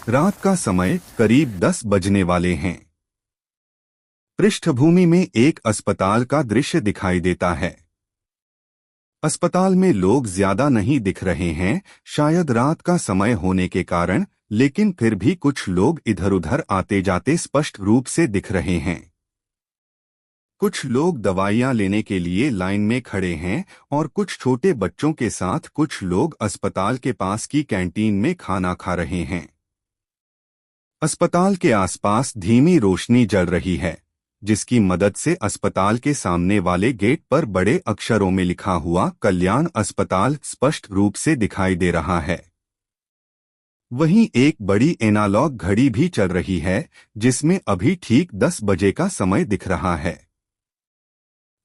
रात का समय करीब 10 बजने वाले हैं। पृष्ठभूमि में एक अस्पताल का दृश्य दिखाई देता है। अस्पताल में लोग ज्यादा नहीं दिख रहे हैं, शायद रात का समय होने के कारण, लेकिन फिर भी कुछ लोग इधर-उधर आते जाते स्पष्ट रूप से दिख रहे हैं। कुछ लोग दवाइयां लेने के लिए लाइन में खड़े हैं और कुछ छोटे बच्चों के साथ कुछ लोग अस्पताल के पास की कैंटीन में खाना खा रहे हैं। अस्पताल के आसपास धीमी रोशनी जल रही है, जिसकी मदद से अस्पताल के सामने वाले गेट पर बड़े अक्षरों में लिखा हुआ कल्याण अस्पताल स्पष्ट रूप से दिखाई दे रहा है। वहीं एक बड़ी एनालॉग घड़ी भी चल रही है, जिसमें अभी ठीक 10 बजे का समय दिख रहा है।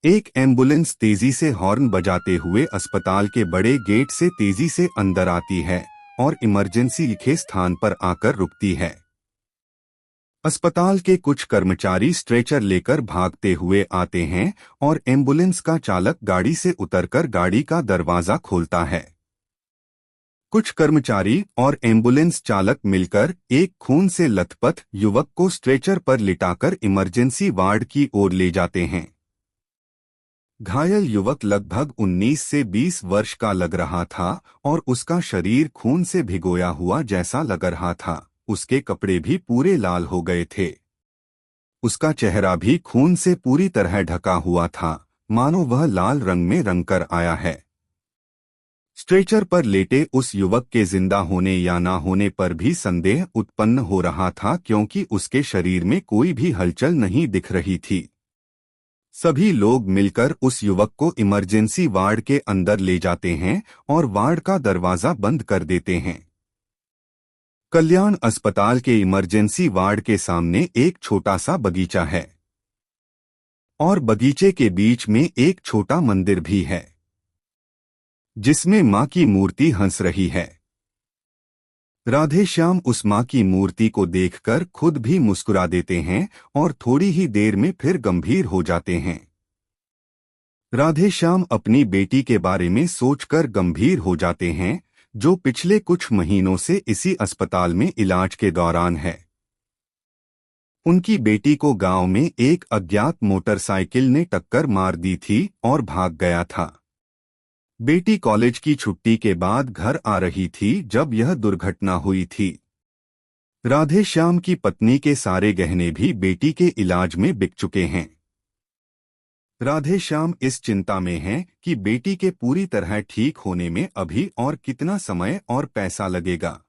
एक एम्बुलेंस तेजी से हॉर्न बजाते हुए अस्पताल के बड़े गेट से तेजी से अंदर आती है और इमरजेंसी लिखे स्थान पर आकर रुकती है। अस्पताल के कुछ कर्मचारी स्ट्रेचर लेकर भागते हुए आते हैं और एम्बुलेंस का चालक गाड़ी से उतरकर गाड़ी का दरवाजा खोलता है। कुछ कर्मचारी और एम्बुलेंस चालक मिलकर एक खून से लथपथ युवक को स्ट्रेचर पर लिटाकर इमरजेंसी वार्ड की ओर ले जाते हैं। घायल युवक लगभग 19 से 20 वर्ष का लग रहा था और उसका शरीर खून से भिगोया हुआ जैसा लग रहा था। उसके कपड़े भी पूरे लाल हो गए थे। उसका चेहरा भी खून से पूरी तरह ढका हुआ था, मानो वह लाल रंग में रंगकर आया है। स्ट्रेचर पर लेटे उस युवक के जिंदा होने या ना होने पर भी संदेह उत्पन्न हो रहा था, क्योंकि उसके शरीर में कोई भी हलचल नहीं दिख रही थी। सभी लोग मिलकर उस युवक को इमरजेंसी वार्ड के अंदर ले जाते हैं और वार्ड का दरवाजा बंद कर देते हैं। कल्याण अस्पताल के इमरजेंसी वार्ड के सामने एक छोटा सा बगीचा है और बगीचे के बीच में एक छोटा मंदिर भी है, जिसमें मां की मूर्ति हंस रही है। राधे श्याम उस मां की मूर्ति को देखकर खुद भी मुस्कुरा देते हैं और थोड़ी ही देर में फिर गंभीर हो जाते हैं। राधे श्याम अपनी बेटी के बारे में सोचकर गंभीर हो जाते हैं, जो पिछले कुछ महीनों से इसी अस्पताल में इलाज के दौरान है। उनकी बेटी को गांव में एक अज्ञात मोटरसाइकिल ने टक्कर मार दी थी और भाग गया था। बेटी कॉलेज की छुट्टी के बाद घर आ रही थी जब यह दुर्घटना हुई थी। राधे श्याम की पत्नी के सारे गहने भी बेटी के इलाज में बिक चुके हैं। राधे श्याम इस चिंता में हैं कि बेटी के पूरी तरह ठीक होने में अभी और कितना समय और पैसा लगेगा।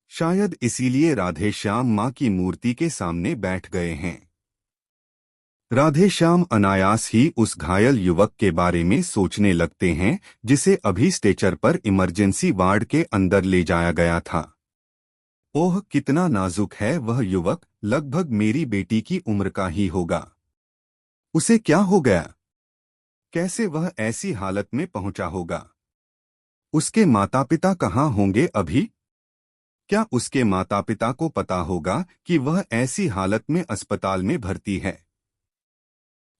शायद इसीलिए राधे श्याम मां की मूर्ति के सामने बैठ गए हैं। राधे श्याम अनायास ही उस घायल युवक के बारे में सोचने लगते हैं, जिसे अभी स्ट्रेचर पर इमरजेंसी वार्ड के अंदर ले जाया गया था। ओह, कितना नाजुक है वह युवक, लगभग मेरी बेटी की उम्र का ही होगा। उसे क्या हो गया? कैसे वह ऐसी हालत में पहुंचा होगा? उसके माता पिता कहाँ होंगे अभी? क्या उसके माता पिता को पता होगा कि वह ऐसी हालत में अस्पताल में भर्ती है?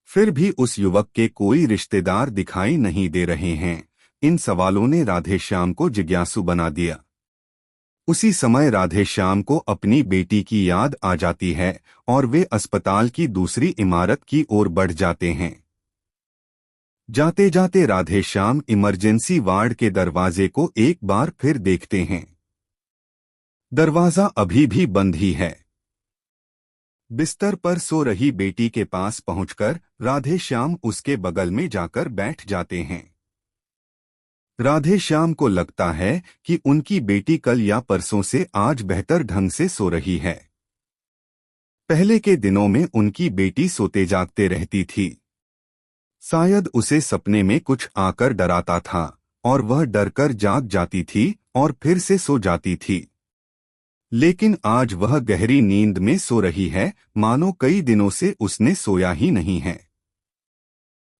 फिर भी उस युवक के कोई रिश्तेदार दिखाई नहीं दे रहे हैं। इन सवालों ने राधे श्याम को जिज्ञासु बना दिया। उसी समय राधे श्याम को अपनी बेटी की याद आ जाती है और वे अस्पताल की दूसरी इमारत की ओर बढ़ जाते हैं। जाते जाते राधे श्याम इमरजेंसी वार्ड के दरवाजे को एक बार फिर देखते हैं। दरवाजा अभी भी बंद ही है। बिस्तर पर सो रही बेटी के पास पहुंचकर राधे श्याम उसके बगल में जाकर बैठ जाते हैं। राधे श्याम को लगता है कि उनकी बेटी कल या परसों से आज बेहतर ढंग से सो रही है। पहले के दिनों में उनकी बेटी सोते जागते रहती थी। शायद उसे सपने में कुछ आकर डराता था और वह डरकर जाग जाती थी और फिर से सो जाती थी। लेकिन आज वह गहरी नींद में सो रही है, मानो कई दिनों से उसने सोया ही नहीं है।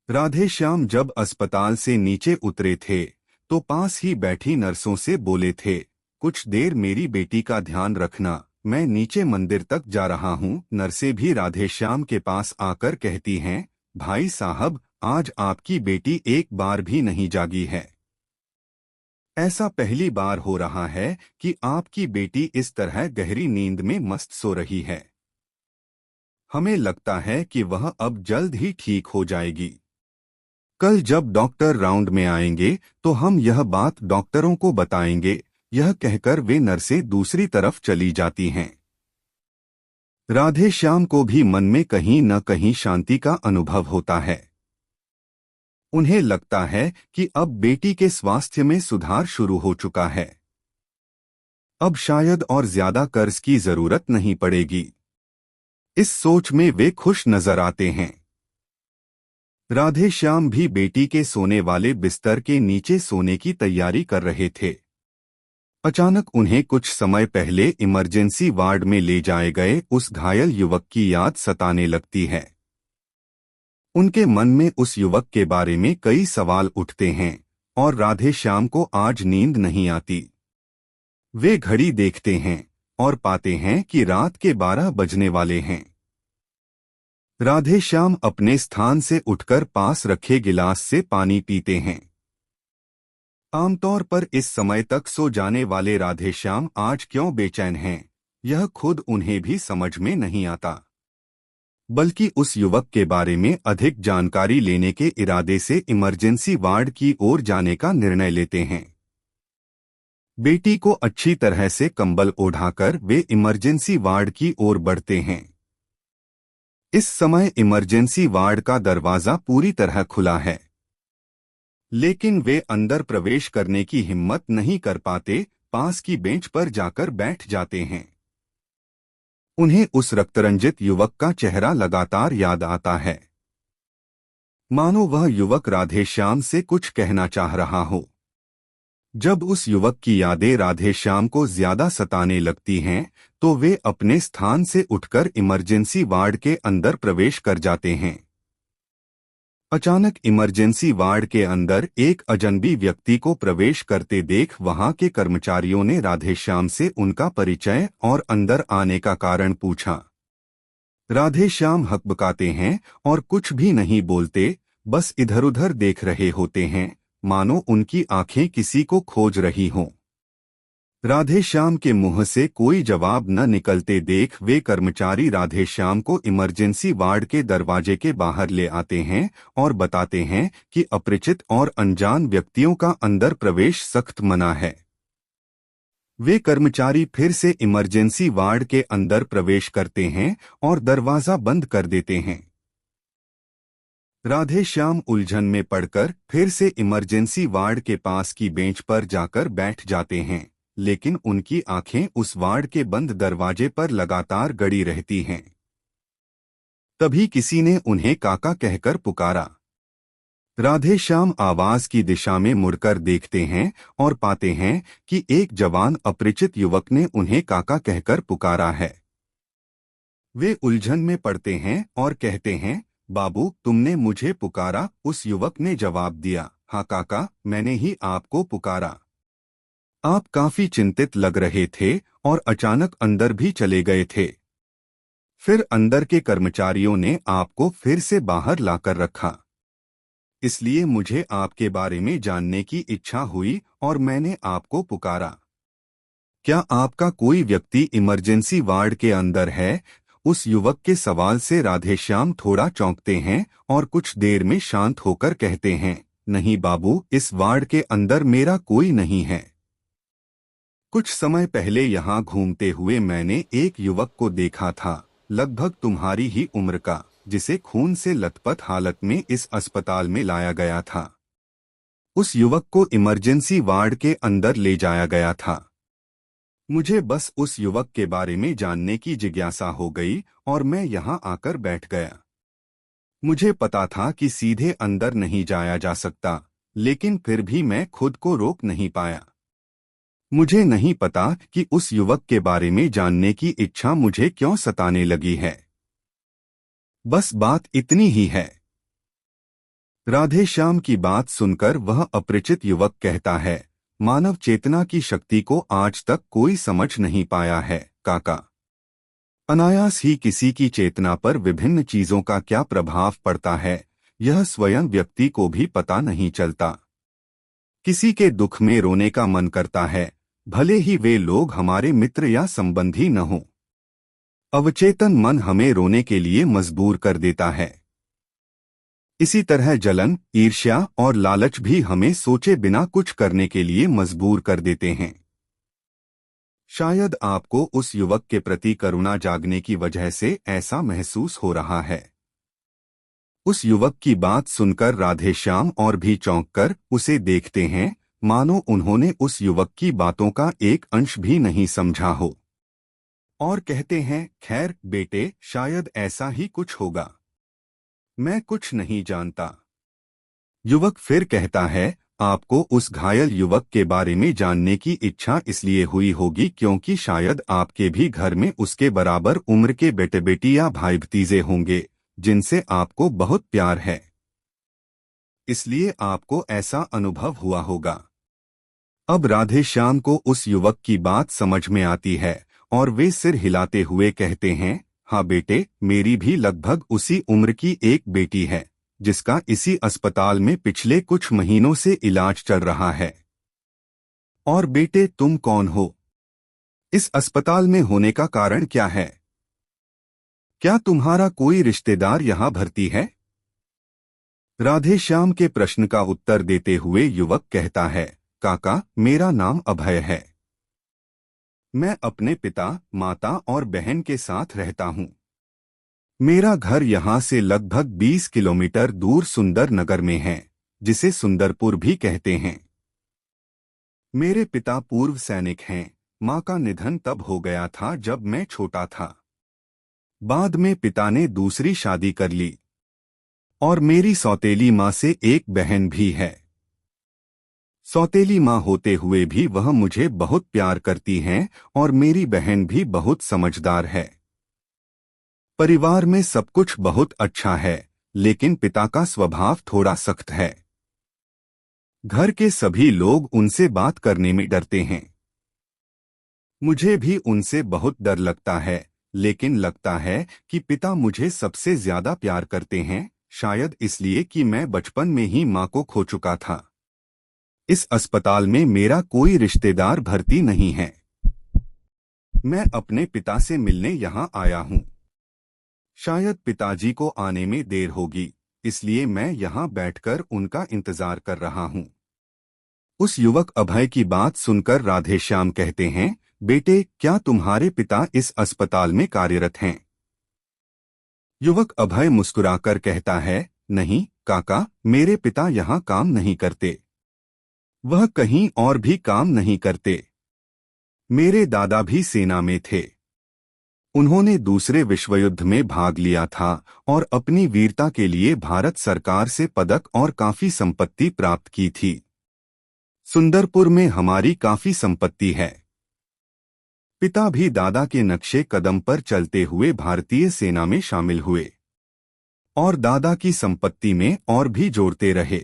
राधे श्याम जब अस्पताल से नीचे उतरे थे तो पास ही बैठी नर्सों से बोले थे, कुछ देर मेरी बेटी का ध्यान रखना, मैं नीचे मंदिर तक जा रहा हूँ। नर्सें भी राधे श्याम के पास आकर कहती हैं, भाई साहब, आज आपकी बेटी एक बार भी नहीं जागी है। ऐसा पहली बार हो रहा है कि आपकी बेटी इस तरह गहरी नींद में मस्त सो रही है। हमें लगता है कि वह अब जल्द ही ठीक हो जाएगी। कल जब डॉक्टर राउंड में आएंगे तो हम यह बात डॉक्टरों को बताएंगे। यह कहकर वे नर्सें दूसरी तरफ चली जाती हैं। राधेश्याम को भी मन में कहीं न कहीं शांति का अनुभव होता है। उन्हें लगता है कि अब बेटी के स्वास्थ्य में सुधार शुरू हो चुका है। अब शायद और ज्यादा कर्ज की जरूरत नहीं पड़ेगी। इस सोच में वे खुश नजर आते हैं। राधेश्याम भी बेटी के सोने वाले बिस्तर के नीचे सोने की तैयारी कर रहे थे। अचानक उन्हें कुछ समय पहले इमरजेंसी वार्ड में ले जाए गए उस घायल युवक की याद सताने लगती है। उनके मन में उस युवक के बारे में कई सवाल उठते हैं और राधेश्याम को आज नींद नहीं आती। वे घड़ी देखते हैं और पाते हैं कि रात के 12 बजने वाले हैं। राधेश्याम अपने स्थान से उठकर पास रखे गिलास से पानी पीते हैं। आमतौर पर इस समय तक सो जाने वाले राधेश्याम आज क्यों बेचैन हैं, यह खुद उन्हें भी समझ में नहीं आता। बल्कि उस युवक के बारे में अधिक जानकारी लेने के इरादे से इमरजेंसी वार्ड की ओर जाने का निर्णय लेते हैं। बेटी को अच्छी तरह से कंबल ओढ़ाकर वे इमरजेंसी वार्ड की ओर बढ़ते हैं। इस समय इमरजेंसी वार्ड का दरवाजा पूरी तरह खुला है, लेकिन वे अंदर प्रवेश करने की हिम्मत नहीं कर पाते। पास की बेंच पर जाकर बैठ जाते हैं। उन्हें उस रक्तरंजित युवक का चेहरा लगातार याद आता है, मानो वह युवक राधेश्याम से कुछ कहना चाह रहा हो। जब उस युवक की यादें राधेश्याम को ज्यादा सताने लगती हैं, तो वे अपने स्थान से उठकर इमरजेंसी वार्ड के अंदर प्रवेश कर जाते हैं। अचानक इमरजेंसी वार्ड के अंदर एक अजनबी व्यक्ति को प्रवेश करते देख वहां के कर्मचारियों ने राधेश्याम से उनका परिचय और अंदर आने का कारण पूछा। राधेश्याम हकबकाते हैं और कुछ भी नहीं बोलते, बस इधर-उधर देख रहे होते हैं, मानो उनकी आंखें किसी को खोज रही हों। राधेश्याम के मुंह से कोई जवाब न निकलते देख वे कर्मचारी राधेश्याम को इमरजेंसी वार्ड के दरवाजे के बाहर ले आते हैं और बताते हैं कि अपरिचित और अनजान व्यक्तियों का अंदर प्रवेश सख्त मना है। वे कर्मचारी फिर से इमरजेंसी वार्ड के अंदर प्रवेश करते हैं और दरवाजा बंद कर देते हैं। राधेश्याम उलझन में पड़कर फिर से इमरजेंसी वार्ड के पास की बेंच पर जाकर बैठ जाते हैं, लेकिन उनकी आंखें उस वार्ड के बंद दरवाजे पर लगातार गड़ी रहती हैं। तभी किसी ने उन्हें काका कहकर पुकारा। राधेश्याम आवाज की दिशा में मुड़कर देखते हैं और पाते हैं कि एक जवान अपरिचित युवक ने उन्हें काका कहकर पुकारा है। वे उलझन में पड़ते हैं और कहते हैं, बाबू तुमने मुझे पुकारा? उस युवक ने जवाब दिया, हाँ काका, मैंने ही आपको पुकारा। आप काफी चिंतित लग रहे थे और अचानक अंदर भी चले गए थे। फिर अंदर के कर्मचारियों ने आपको फिर से बाहर लाकर रखा। इसलिए मुझे आपके बारे में जानने की इच्छा हुई और मैंने आपको पुकारा। क्या आपका कोई व्यक्ति इमरजेंसी वार्ड के अंदर है? उस युवक के सवाल से राधेश्याम थोड़ा चौंकते हैं और कुछ देर में शांत होकर कहते हैं, नहीं बाबू, इस वार्ड के अंदर मेरा कोई नहीं है। कुछ समय पहले यहाँ घूमते हुए मैंने एक युवक को देखा था, लगभग तुम्हारी ही उम्र का, जिसे खून से लथपथ हालत में इस अस्पताल में लाया गया था। उस युवक को इमरजेंसी वार्ड के अंदर ले जाया गया था। मुझे बस उस युवक के बारे में जानने की जिज्ञासा हो गई और मैं यहाँ आकर बैठ गया। मुझे पता था कि सीधे अंदर नहीं जाया जा सकता, लेकिन फिर भी मैं खुद को रोक नहीं पाया। मुझे नहीं पता कि उस युवक के बारे में जानने की इच्छा मुझे क्यों सताने लगी है। बस बात इतनी ही है। राधेश्याम की बात सुनकर वह अपरिचित युवक कहता है, मानव चेतना की शक्ति को आज तक कोई समझ नहीं पाया है काका। अनायास ही किसी की चेतना पर विभिन्न चीजों का क्या प्रभाव पड़ता है, यह स्वयं व्यक्ति को भी पता नहीं चलता। किसी के दुख में रोने का मन करता है, भले ही वे लोग हमारे मित्र या संबंधी न हों। अवचेतन मन हमें रोने के लिए मजबूर कर देता है। इसी तरह जलन, ईर्ष्या और लालच भी हमें सोचे बिना कुछ करने के लिए मजबूर कर देते हैं। शायद आपको उस युवक के प्रति करुणा जागने की वजह से ऐसा महसूस हो रहा है। उस युवक की बात सुनकर राधेश्याम और भी चौंककर उसे देखते हैं, मानो उन्होंने उस युवक की बातों का एक अंश भी नहीं समझा हो, और कहते हैं, खैर बेटे, शायद ऐसा ही कुछ होगा, मैं कुछ नहीं जानता। युवक फिर कहता है, आपको उस घायल युवक के बारे में जानने की इच्छा इसलिए हुई होगी क्योंकि शायद आपके भी घर में उसके बराबर उम्र के बेटे बेटी या भाई भतीजे होंगे जिनसे आपको बहुत प्यार है, इसलिए आपको ऐसा अनुभव हुआ होगा। अब राधेश्याम को उस युवक की बात समझ में आती है और वे सिर हिलाते हुए कहते हैं, हाँ बेटे, मेरी भी लगभग उसी उम्र की एक बेटी है जिसका इसी अस्पताल में पिछले कुछ महीनों से इलाज चल रहा है। और बेटे, तुम कौन हो? इस अस्पताल में होने का कारण क्या है? क्या तुम्हारा कोई रिश्तेदार यहाँ भर्ती है? राधेश्याम के प्रश्न का उत्तर देते हुए युवक कहता है, काका, मेरा नाम अभय है। मैं अपने पिता, माता और बहन के साथ रहता हूँ। मेरा घर यहाँ से लगभग 20 किलोमीटर दूर सुंदर नगर में है, जिसे सुंदरपुर भी कहते हैं। मेरे पिता पूर्व सैनिक हैं। माँ का निधन तब हो गया था जब मैं छोटा था। बाद में पिता ने दूसरी शादी कर ली और मेरी सौतेली माँ से एक बहन भी है। सौतेली माँ होते हुए भी वह मुझे बहुत प्यार करती हैं और मेरी बहन भी बहुत समझदार है। परिवार में सब कुछ बहुत अच्छा है, लेकिन पिता का स्वभाव थोड़ा सख्त है। घर के सभी लोग उनसे बात करने में डरते हैं। मुझे भी उनसे बहुत डर लगता है, लेकिन लगता है कि पिता मुझे सबसे ज्यादा प्यार करते हैं, शायद इसलिए कि मैं बचपन में ही माँ को खो चुका था। इस अस्पताल में मेरा कोई रिश्तेदार भर्ती नहीं है। मैं अपने पिता से मिलने यहाँ आया हूँ। शायद पिताजी को आने में देर होगी, इसलिए मैं यहाँ बैठकर उनका इंतजार कर रहा हूँ। उस युवक अभय की बात सुनकर राधेश्याम कहते हैं, बेटे, क्या तुम्हारे पिता इस अस्पताल में कार्यरत हैं? युवक अभय मुस्कुराकर कहता है, नहीं काका, मेरे पिता यहाँ काम नहीं करते। वह कहीं और भी काम नहीं करते। मेरे दादा भी सेना में थे। उन्होंने दूसरे विश्व युद्ध में भाग लिया था और अपनी वीरता के लिए भारत सरकार से पदक और काफी संपत्ति प्राप्त की थी। सुंदरपुर में हमारी काफी संपत्ति है। पिता भी दादा के नक्शे कदम पर चलते हुए भारतीय सेना में शामिल हुए और दादा की संपत्ति में और भी जोड़ते रहे।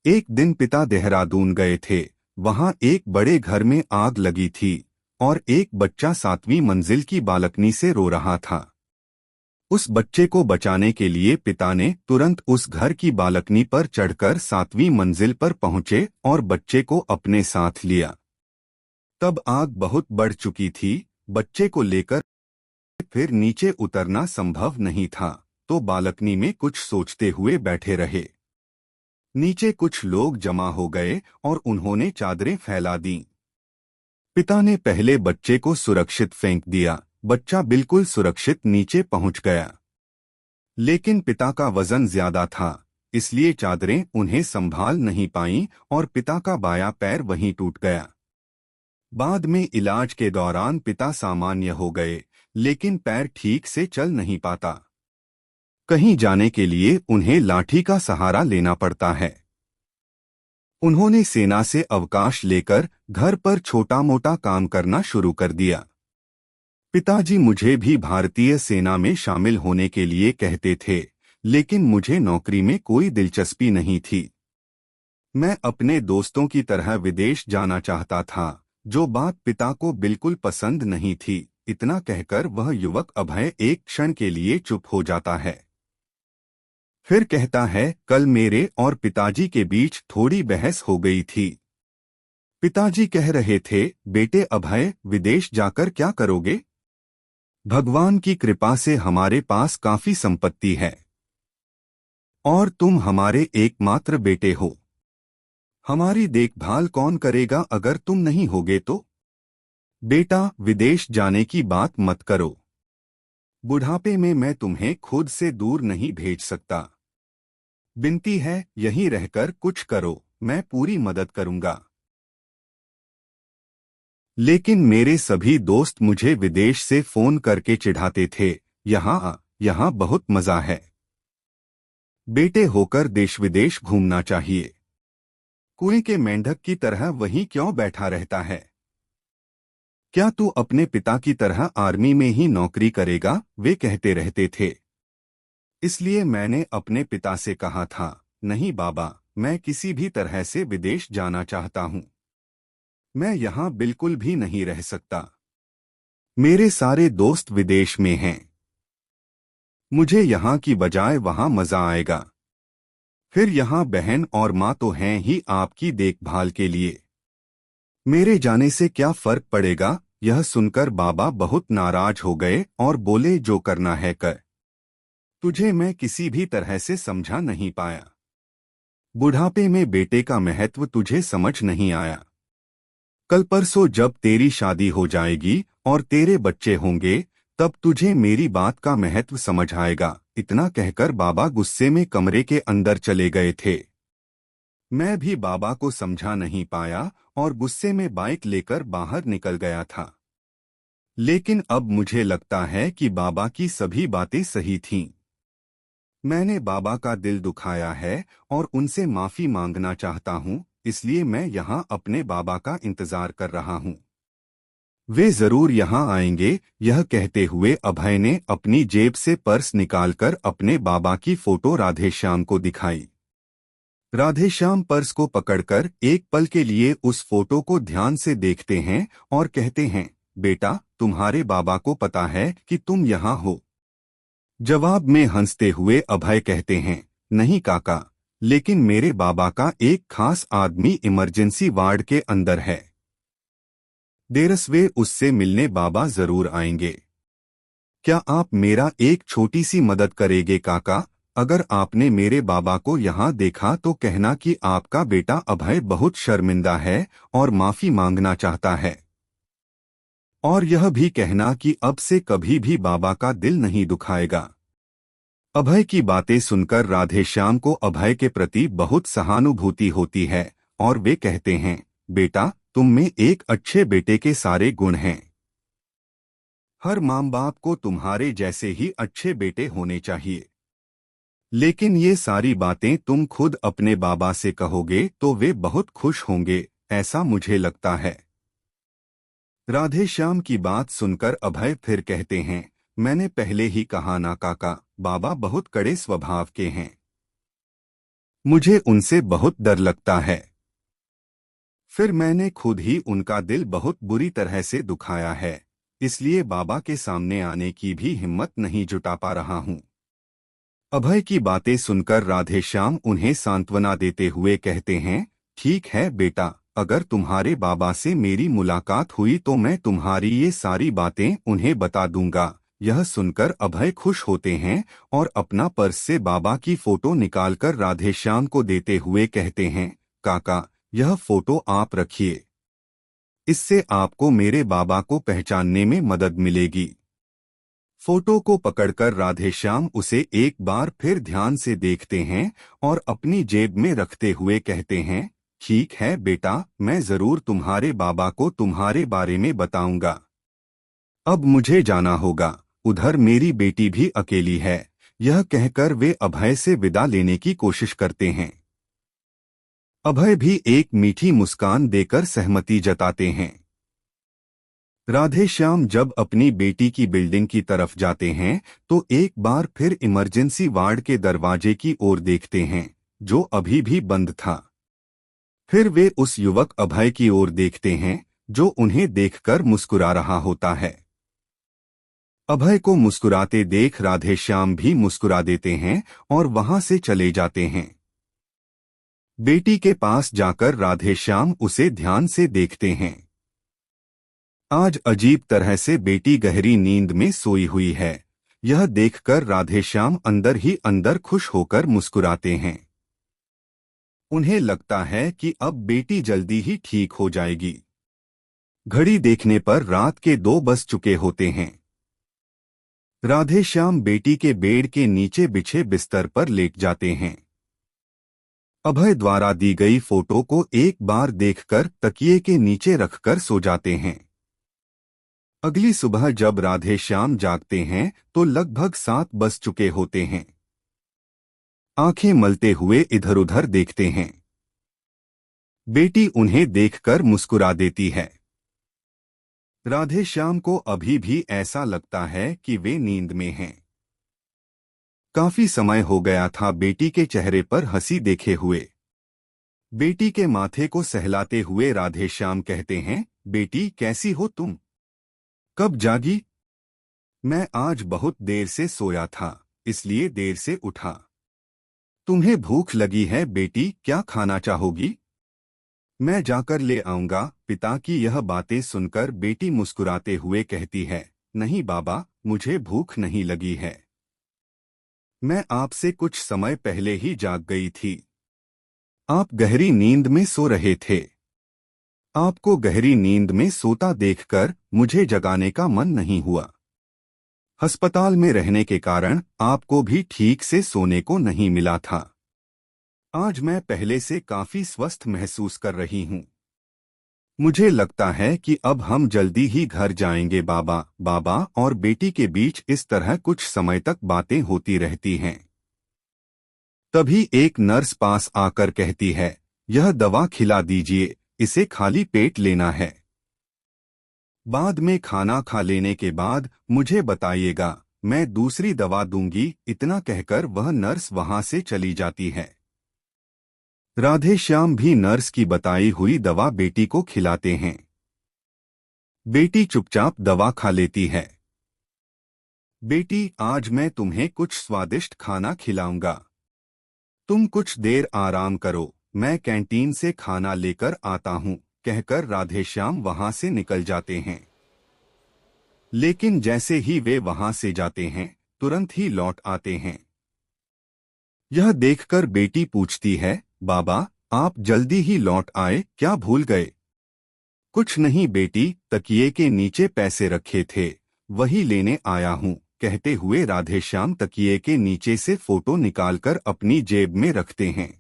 एक दिन पिता देहरादून गए थे। वहां एक बड़े घर में आग लगी थी और एक बच्चा 7वीं मंजिल की बालकनी से रो रहा था। उस बच्चे को बचाने के लिए पिता ने तुरंत उस घर की बालकनी पर चढ़कर 7वीं मंजिल पर पहुंचे और बच्चे को अपने साथ लिया। तब आग बहुत बढ़ चुकी थी। बच्चे को लेकर फिर नीचे उतरना संभव नहीं था, तो बालकनी में कुछ सोचते हुए बैठे रहे। नीचे कुछ लोग जमा हो गए और उन्होंने चादरें फैला दी। पिता ने पहले बच्चे को सुरक्षित फेंक दिया। बच्चा बिल्कुल सुरक्षित नीचे पहुंच गया, लेकिन पिता का वजन ज्यादा था, इसलिए चादरें उन्हें संभाल नहीं पाईं और पिता का बायां पैर वहीं टूट गया। बाद में इलाज के दौरान पिता सामान्य हो गए, लेकिन पैर ठीक से चल नहीं पाता। कहीं जाने के लिए उन्हें लाठी का सहारा लेना पड़ता है। उन्होंने सेना से अवकाश लेकर घर पर छोटा मोटा काम करना शुरू कर दिया। पिताजी मुझे भी भारतीय सेना में शामिल होने के लिए कहते थे, लेकिन मुझे नौकरी में कोई दिलचस्पी नहीं थी। मैं अपने दोस्तों की तरह विदेश जाना चाहता था, जो बात पिता को बिल्कुल पसंद नहीं थी। इतना कहकर वह युवक अभय एक क्षण के लिए चुप हो जाता है। फिर कहता है, कल मेरे और पिताजी के बीच थोड़ी बहस हो गई थी। पिताजी कह रहे थे, बेटे अभय, विदेश जाकर क्या करोगे? भगवान की कृपा से हमारे पास काफी संपत्ति है और तुम हमारे एकमात्र बेटे हो। हमारी देखभाल कौन करेगा अगर तुम नहीं होगे तो? बेटा, विदेश जाने की बात मत करो। बुढ़ापे में मैं तुम्हें खुद से दूर नहीं भेज सकता। विनती है, यहीं रहकर कुछ करो, मैं पूरी मदद करूंगा। लेकिन मेरे सभी दोस्त मुझे विदेश से फोन करके चिढ़ाते थे, यहाँ बहुत मजा है। बेटे होकर देश विदेश घूमना चाहिए। कुएं के मेंढक की तरह वहीं क्यों बैठा रहता है? क्या तू अपने पिता की तरह आर्मी में ही नौकरी करेगा? वे कहते रहते थे। इसलिए मैंने अपने पिता से कहा था, नहीं बाबा, मैं किसी भी तरह से विदेश जाना चाहता हूँ। मैं यहाँ बिल्कुल भी नहीं रह सकता। मेरे सारे दोस्त विदेश में हैं। मुझे यहाँ की बजाय वहाँ मजा आएगा। फिर यहाँ बहन और माँ तो हैं ही आपकी देखभाल के लिए। मेरे जाने से क्या फर्क पड़ेगा? यह सुनकर बाबा बहुत नाराज हो गए और बोले, जो करना है कर। तुझे मैं किसी भी तरह से समझा नहीं पाया। बुढ़ापे में बेटे का महत्व तुझे समझ नहीं आया। कल परसों जब तेरी शादी हो जाएगी और तेरे बच्चे होंगे, तब तुझे मेरी बात का महत्व समझ आएगा। इतना कहकर बाबा गुस्से में कमरे के अंदर चले गए थे। मैं भी बाबा को समझा नहीं पाया और गुस्से में बाइक लेकर बाहर निकल गया था। लेकिन अब मुझे लगता है कि बाबा की सभी बातें सही थीं। मैंने बाबा का दिल दुखाया है और उनसे माफी मांगना चाहता हूँ, इसलिए मैं यहाँ अपने बाबा का इंतजार कर रहा हूँ। वे जरूर यहाँ आएंगे। यह कहते हुए अभय ने अपनी जेब से पर्स निकालकर अपने बाबा की फोटो राधेश्याम को दिखाई। राधेश्याम पर्स को पकड़कर एक पल के लिए उस फोटो को ध्यान से देखते हैं और कहते हैं, बेटा, तुम्हारे बाबा को पता है कि तुम यहाँ हो? जवाब में हंसते हुए अभय कहते हैं, नहीं काका, लेकिन मेरे बाबा का एक खास आदमी इमरजेंसी वार्ड के अंदर है। देरस वे उससे मिलने बाबा जरूर आएंगे। क्या आप मेरा एक छोटी सी मदद करेंगे काका? अगर आपने मेरे बाबा को यहाँ देखा तो कहना कि आपका बेटा अभय बहुत शर्मिंदा है और माफी मांगना चाहता है। और यह भी कहना कि अब से कभी भी बाबा का दिल नहीं दुखाएगा। अभय की बातें सुनकर राधेश्याम को अभय के प्रति बहुत सहानुभूति होती है और वे कहते हैं, बेटा, तुम में एक अच्छे बेटे के सारे गुण हैं। हर माँ बाप को तुम्हारे जैसे ही अच्छे बेटे होने चाहिए। लेकिन ये सारी बातें तुम खुद अपने बाबा से कहोगे तो वे बहुत खुश होंगे, ऐसा मुझे लगता है। राधेश्याम की बात सुनकर अभय फिर कहते हैं, मैंने पहले ही कहा ना काका, बाबा बहुत कड़े स्वभाव के हैं। मुझे उनसे बहुत डर लगता है। फिर मैंने खुद ही उनका दिल बहुत बुरी तरह से दुखाया है, इसलिए बाबा के सामने आने की भी हिम्मत नहीं जुटा पा रहा हूँ। अभय की बातें सुनकर राधेश्याम उन्हें सांत्वना देते हुए कहते हैं, ठीक है बेटा, अगर तुम्हारे बाबा से मेरी मुलाकात हुई तो मैं तुम्हारी ये सारी बातें उन्हें बता दूंगा। यह सुनकर अभय खुश होते हैं और अपना पर्स से बाबा की फोटो निकालकर राधेश्याम को देते हुए कहते हैं, काका, यह फोटो आप रखिए। इससे आपको मेरे बाबा को पहचानने में मदद मिलेगी। फोटो को पकड़कर राधेश्याम उसे एक बार फिर ध्यान से देखते हैं और अपनी जेब में रखते हुए कहते हैं, ठीक है बेटा, मैं जरूर तुम्हारे बाबा को तुम्हारे बारे में बताऊंगा। अब मुझे जाना होगा, उधर मेरी बेटी भी अकेली है। यह कहकर वे अभय से विदा लेने की कोशिश करते हैं। अभय भी एक मीठी मुस्कान देकर सहमति जताते हैं। राधेश्याम जब अपनी बेटी की बिल्डिंग की तरफ जाते हैं तो एक बार फिर इमरजेंसी वार्ड के दरवाजे की ओर देखते हैं, जो अभी भी बंद था। फिर वे उस युवक अभय की ओर देखते हैं, जो उन्हें देखकर मुस्कुरा रहा होता है। अभय को मुस्कुराते देख राधेश्याम भी मुस्कुरा देते हैं और वहां से चले जाते हैं। बेटी के पास जाकर राधेश्याम उसे ध्यान से देखते हैं। आज अजीब तरह से बेटी गहरी नींद में सोई हुई है। यह देखकर राधेश्याम अंदर ही अंदर खुश होकर मुस्कुराते हैं। उन्हें लगता है कि अब बेटी जल्दी ही ठीक हो जाएगी। घड़ी देखने पर रात के 2 बज चुके होते हैं। राधेश्याम बेटी के बेड के नीचे बिछे बिस्तर पर लेट जाते हैं। अभय द्वारा दी गई फोटो को एक बार देखकर तकिए के नीचे रखकर सो जाते हैं। अगली सुबह जब राधेश्याम जागते हैं तो लगभग 7 बज चुके होते हैं। आंखें मलते हुए इधर उधर देखते हैं। बेटी उन्हें देखकर मुस्कुरा देती है। राधेश्याम को अभी भी ऐसा लगता है कि वे नींद में हैं। काफी समय हो गया था बेटी के चेहरे पर हंसी देखे हुए। बेटी के माथे को सहलाते हुए राधेश्याम कहते हैं, बेटी कैसी हो तुम? कब जागी? मैं आज बहुत देर से सोया था, इसलिए देर से उठा। तुम्हें भूख लगी है बेटी, क्या खाना चाहोगी? मैं जाकर ले आऊंगा। पिता की यह बातें सुनकर बेटी मुस्कुराते हुए कहती है, नहीं बाबा, मुझे भूख नहीं लगी है। मैं आपसे कुछ समय पहले ही जाग गई थी। आप गहरी नींद में सो रहे थे। आपको गहरी नींद में सोता देखकर मुझे जगाने का मन नहीं हुआ। अस्पताल में रहने के कारण आपको भी ठीक से सोने को नहीं मिला था। आज मैं पहले से काफी स्वस्थ महसूस कर रही हूँ। मुझे लगता है कि अब हम जल्दी ही घर जाएंगे बाबा। बाबा और बेटी के बीच इस तरह कुछ समय तक बातें होती रहती हैं। तभी एक नर्स पास आकर कहती है, यह दवा खिला दीजिए, इसे खाली पेट लेना है। बाद में खाना खा लेने के बाद मुझे बताइएगा, मैं दूसरी दवा दूंगी। इतना कहकर वह नर्स वहां से चली जाती है। राधेश्याम भी नर्स की बताई हुई दवा बेटी को खिलाते हैं। बेटी चुपचाप दवा खा लेती है। बेटी, आज मैं तुम्हें कुछ स्वादिष्ट खाना खिलाऊंगा। तुम कुछ देर आराम करो, मैं कैंटीन से खाना लेकर आता हूँ, कहकर राधेश्याम वहां से निकल जाते हैं। लेकिन जैसे ही वे वहां से जाते हैं, तुरंत ही लौट आते हैं। यह देखकर बेटी पूछती है, बाबा, आप जल्दी ही लौट आए, क्या भूल गए? कुछ नहीं बेटी, तकिए के नीचे पैसे रखे थे, वही लेने आया हूँ, कहते हुए राधेश्याम तकिए के नीचे से फोटो निकालकर अपनी जेब में रखते हैं।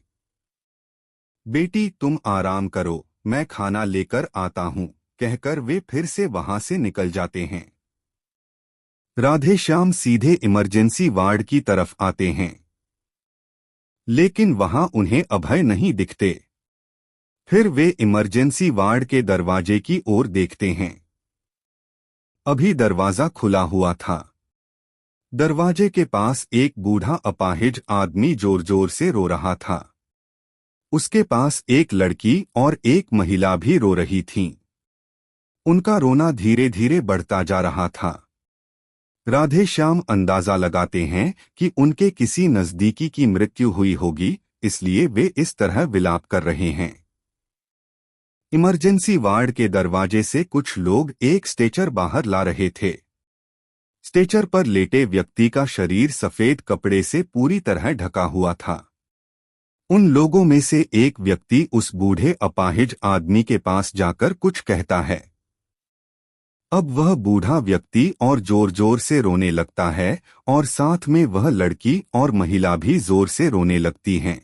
बेटी, तुम आराम करो, मैं खाना लेकर आता हूँ, कहकर वे फिर से वहां से निकल जाते हैं। राधेश्याम सीधे इमरजेंसी वार्ड की तरफ आते हैं, लेकिन वहां उन्हें अभय नहीं दिखते। फिर वे इमरजेंसी वार्ड के दरवाजे की ओर देखते हैं। अभी दरवाजा खुला हुआ था। दरवाजे के पास एक बूढ़ा अपाहिज आदमी जोर जोर से रो रहा था। उसके पास एक लड़की और एक महिला भी रो रही थीं। उनका रोना धीरे धीरे बढ़ता जा रहा था। राधेश्याम अंदाजा लगाते हैं कि उनके किसी नजदीकी की मृत्यु हुई होगी, इसलिए वे इस तरह विलाप कर रहे हैं। इमरजेंसी वार्ड के दरवाजे से कुछ लोग एक स्ट्रेचर बाहर ला रहे थे। स्ट्रेचर पर लेटे व्यक्ति का शरीर सफेद कपड़े से पूरी तरह ढका हुआ था। उन लोगों में से एक व्यक्ति उस बूढ़े अपाहिज आदमी के पास जाकर कुछ कहता है। अब वह बूढ़ा व्यक्ति और जोर जोर से रोने लगता है और साथ में वह लड़की और महिला भी जोर से रोने लगती हैं।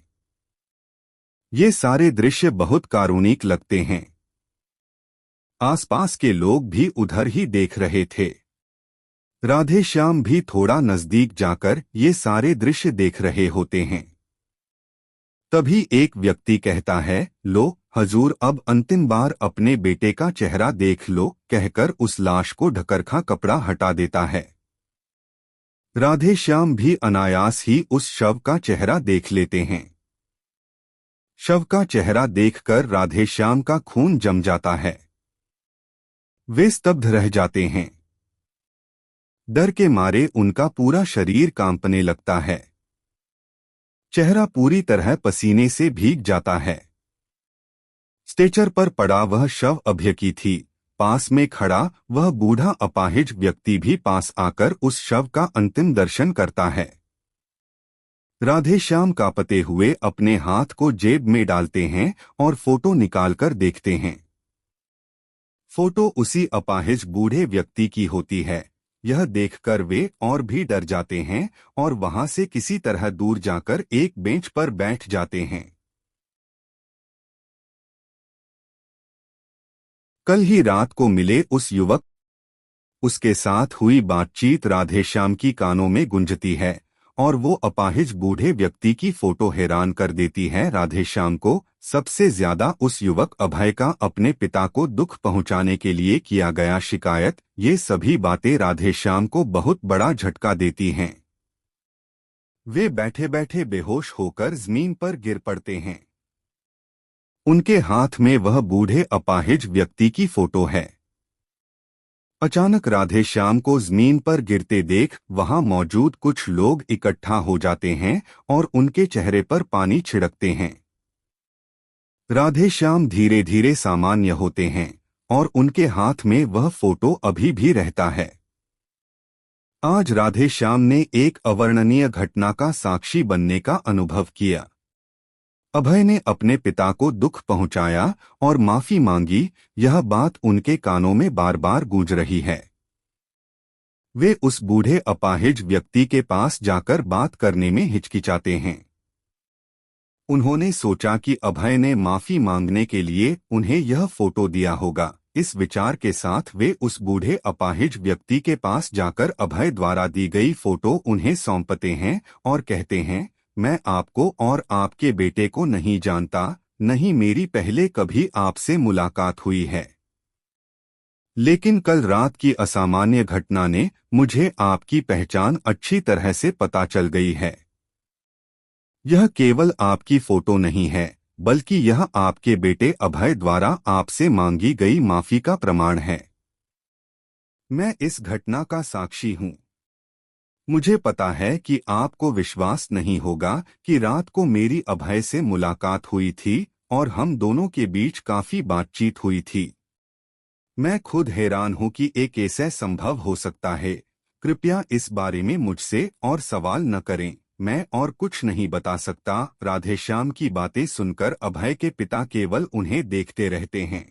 ये सारे दृश्य बहुत कारुणिक लगते हैं। आसपास के लोग भी उधर ही देख रहे थे। राधेश्याम भी थोड़ा नजदीक जाकर ये सारे दृश्य देख रहे होते हैं। तभी एक व्यक्ति कहता है, लो हजूर, अब अंतिम बार अपने बेटे का चेहरा देख लो, कहकर उस लाश को ढकरखा कपड़ा हटा देता है। राधेश्याम भी अनायास ही उस शव का चेहरा देख लेते हैं। शव का चेहरा देखकर राधेश्याम का खून जम जाता है। वे स्तब्ध रह जाते हैं। डर के मारे उनका पूरा शरीर कांपने लगता है। चेहरा पूरी तरह पसीने से भीग जाता है। स्ट्रेचर पर पड़ा वह शव अभय की थी। पास में खड़ा वह बूढ़ा अपाहिज व्यक्ति भी पास आकर उस शव का अंतिम दर्शन करता है। राधेश्याम कांपते हुए अपने हाथ को जेब में डालते हैं और फोटो निकालकर देखते हैं। फोटो उसी अपाहिज बूढ़े व्यक्ति की होती है। यह देखकर वे और भी डर जाते हैं और वहां से किसी तरह दूर जाकर एक बेंच पर बैठ जाते हैं। कल ही रात को मिले उस युवक, उसके साथ हुई बातचीत राधेश्याम की कानों में गूंजती है और वो अपाहिज बूढ़े व्यक्ति की फोटो हैरान कर देती है राधेश्याम को। सबसे ज्यादा उस युवक अभय का अपने पिता को दुख पहुंचाने के लिए किया गया शिकायत, ये सभी बातें राधेश्याम को बहुत बड़ा झटका देती हैं। वे बैठे बैठे बेहोश होकर जमीन पर गिर पड़ते हैं। उनके हाथ में वह बूढ़े अपाहिज व्यक्ति की फोटो है। अचानक राधेश्याम को जमीन पर गिरते देख वहां मौजूद कुछ लोग इकट्ठा हो जाते हैं और उनके चेहरे पर पानी छिड़कते हैं। राधेश्याम धीरे धीरे सामान्य होते हैं और उनके हाथ में वह फोटो अभी भी रहता है। आज राधेश्याम ने एक अवर्णनीय घटना का साक्षी बनने का अनुभव किया। अभय ने अपने पिता को दुख पहुंचाया और माफी मांगी, यह बात उनके कानों में बार बार गूंज रही है। वे उस बूढ़े अपाहिज व्यक्ति के पास जाकर बात करने में हिचकिचाते हैं। उन्होंने सोचा कि अभय ने माफी मांगने के लिए उन्हें यह फोटो दिया होगा। इस विचार के साथ वे उस बूढ़े अपाहिज व्यक्ति के पास जाकर अभय द्वारा दी गई फोटो उन्हें सौंपते हैं और कहते हैं, मैं आपको और आपके बेटे को नहीं जानता, नहीं मेरी पहले कभी आपसे मुलाकात हुई है। लेकिन कल रात की असामान्य घटना ने मुझे आपकी पहचान अच्छी तरह से पता चल गई है। यह केवल आपकी फोटो नहीं है, बल्कि यह आपके बेटे अभय द्वारा आपसे मांगी गई माफी का प्रमाण है। मैं इस घटना का साक्षी हूँ। मुझे पता है कि आपको विश्वास नहीं होगा कि रात को मेरी अभय से मुलाकात हुई थी और हम दोनों के बीच काफी बातचीत हुई थी। मैं खुद हैरान हूं कि एक कैसे संभव हो सकता है। कृपया इस बारे में मुझसे और सवाल न करें, मैं और कुछ नहीं बता सकता। राधेश्याम की बातें सुनकर अभय के पिता केवल उन्हें देखते रहते हैं।